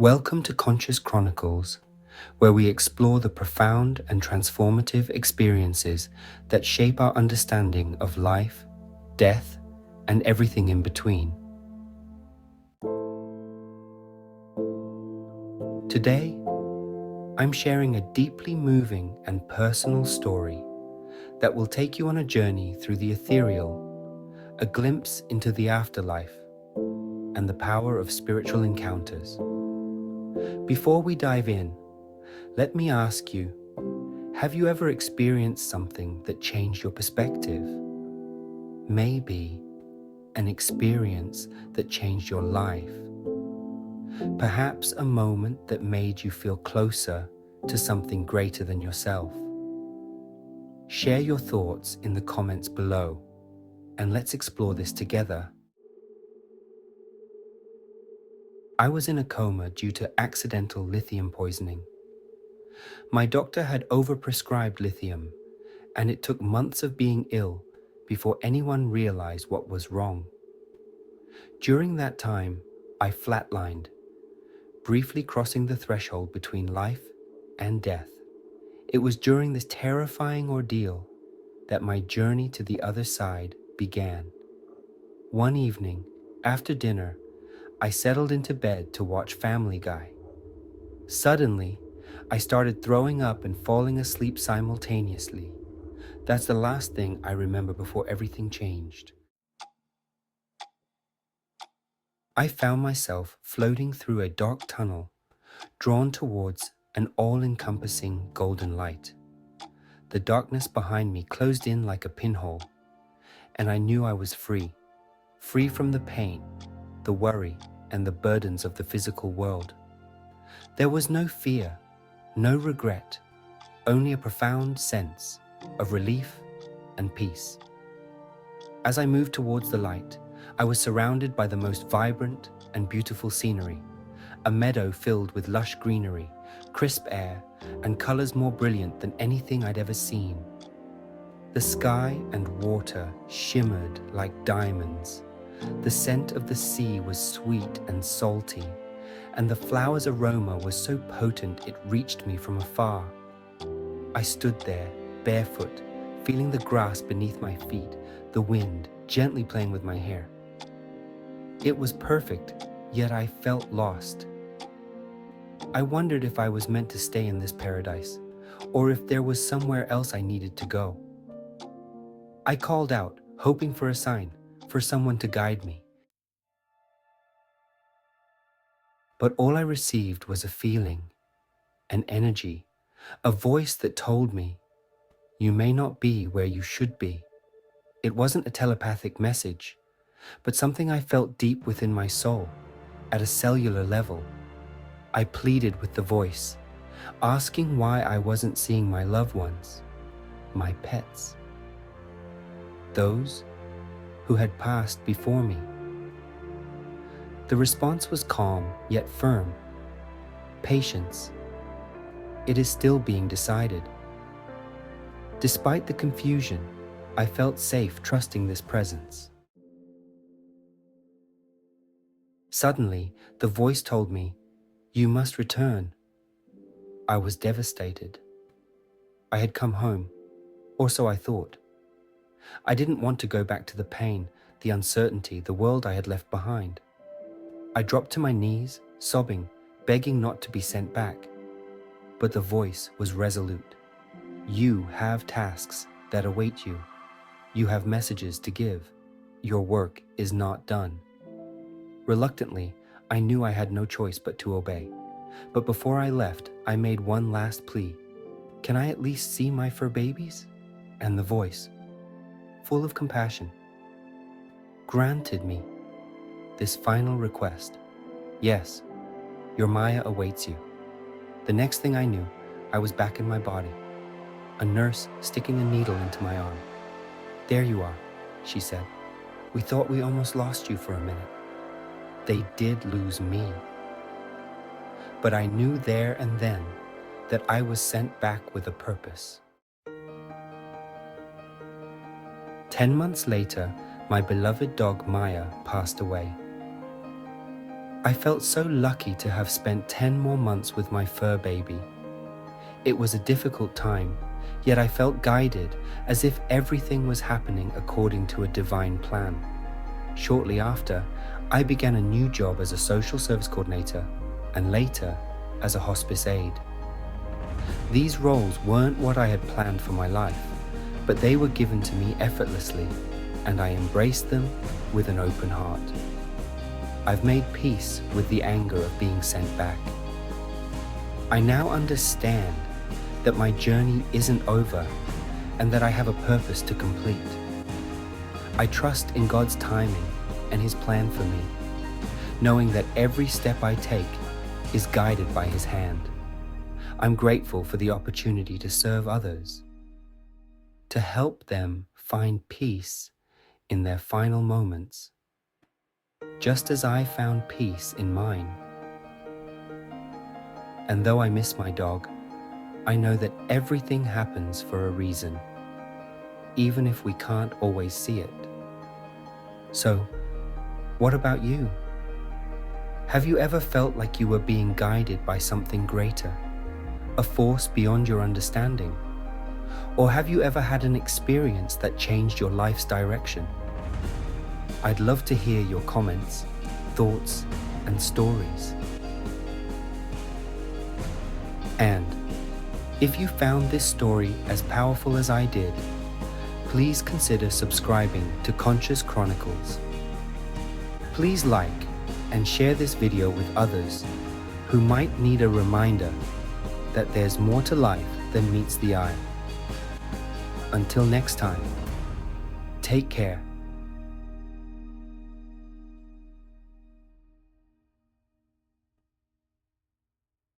Welcome to Conscious Chronicles, where we explore the profound and transformative experiences that shape our understanding of life, death, and everything in between. Today, I'm sharing a deeply moving and personal story that will take you on a journey through the ethereal, a glimpse into the afterlife, and the power of spiritual encounters. Before we dive in, let me ask you, have you ever experienced something that changed your perspective? Maybe an experience that changed your life. Perhaps a moment that made you feel closer to something greater than yourself. Share your thoughts in the comments below, and let's explore this together. I was in a coma due to accidental lithium poisoning. My doctor had overprescribed lithium, and it took months of being ill before anyone realized what was wrong. During that time, I flatlined, briefly crossing the threshold between life and death. It was during this terrifying ordeal that my journey to the other side began. One evening, after dinner, I settled into bed to watch Family Guy. Suddenly, I started throwing up and falling asleep simultaneously. That's the last thing I remember before everything changed. I found myself floating through a dark tunnel, drawn towards an all-encompassing golden light. The darkness behind me closed in like a pinhole, and I knew I was free from the pain, the worry, and the burdens of the physical world. There was no fear, no regret, only a profound sense of relief and peace. As I moved towards the light, I was surrounded by the most vibrant and beautiful scenery, a meadow filled with lush greenery, crisp air, and colors more brilliant than anything I'd ever seen. The sky and water shimmered like diamonds. The scent of the sea was sweet and salty, and the flowers' aroma was so potent it reached me from afar. I stood there, barefoot, feeling the grass beneath my feet, the wind gently playing with my hair. It was perfect, yet I felt lost. I wondered if I was meant to stay in this paradise, or if there was somewhere else I needed to go. I called out, hoping for a sign, for someone to guide me. But all I received was a feeling, an energy, a voice that told me, "You may not be where you should be." It wasn't a telepathic message, but something I felt deep within my soul, at a cellular level. I pleaded with the voice, asking why I wasn't seeing my loved ones, my pets, those who had passed before me. The response was calm yet firm. Patience. It is still being decided. Despite the confusion, I felt safe trusting this presence. Suddenly, the voice told me, "You must return." I was devastated. I had come home, or so I thought. I didn't want to go back to the pain, the uncertainty, the world I had left behind. I dropped to my knees, sobbing, begging not to be sent back. But the voice was resolute. "You have tasks that await you. You have messages to give. Your work is not done." Reluctantly, I knew I had no choice but to obey. But before I left, I made one last plea. "Can I at least see my fur babies?" And the voice, full of compassion, granted me this final request. "Yes, your Maya awaits you." The next thing I knew, I was back in my body, a nurse sticking a needle into my arm. "There you are," she said. "We thought we almost lost you for a minute." They did lose me. But I knew there and then that I was sent back with a purpose. 10 months later, my beloved dog Maya passed away. I felt so lucky to have spent 10 more months with my fur baby. It was a difficult time, yet I felt guided as if everything was happening according to a divine plan. Shortly after, I began a new job as a social service coordinator and later as a hospice aide. These roles weren't what I had planned for my life, but they were given to me effortlessly, and I embraced them with an open heart. I've made peace with the anger of being sent back. I now understand that my journey isn't over and that I have a purpose to complete. I trust in God's timing and His plan for me, knowing that every step I take is guided by His hand. I'm grateful for the opportunity to serve others, to help them find peace in their final moments, just as I found peace in mine. And though I miss my dog, I know that everything happens for a reason, even if we can't always see it. So, what about you? Have you ever felt like you were being guided by something greater, a force beyond your understanding? Or have you ever had an experience that changed your life's direction? I'd love to hear your comments, thoughts, and stories. And if you found this story as powerful as I did, please consider subscribing to Conscious Chronicles. Please like and share this video with others who might need a reminder that there's more to life than meets the eye. Until next time, take care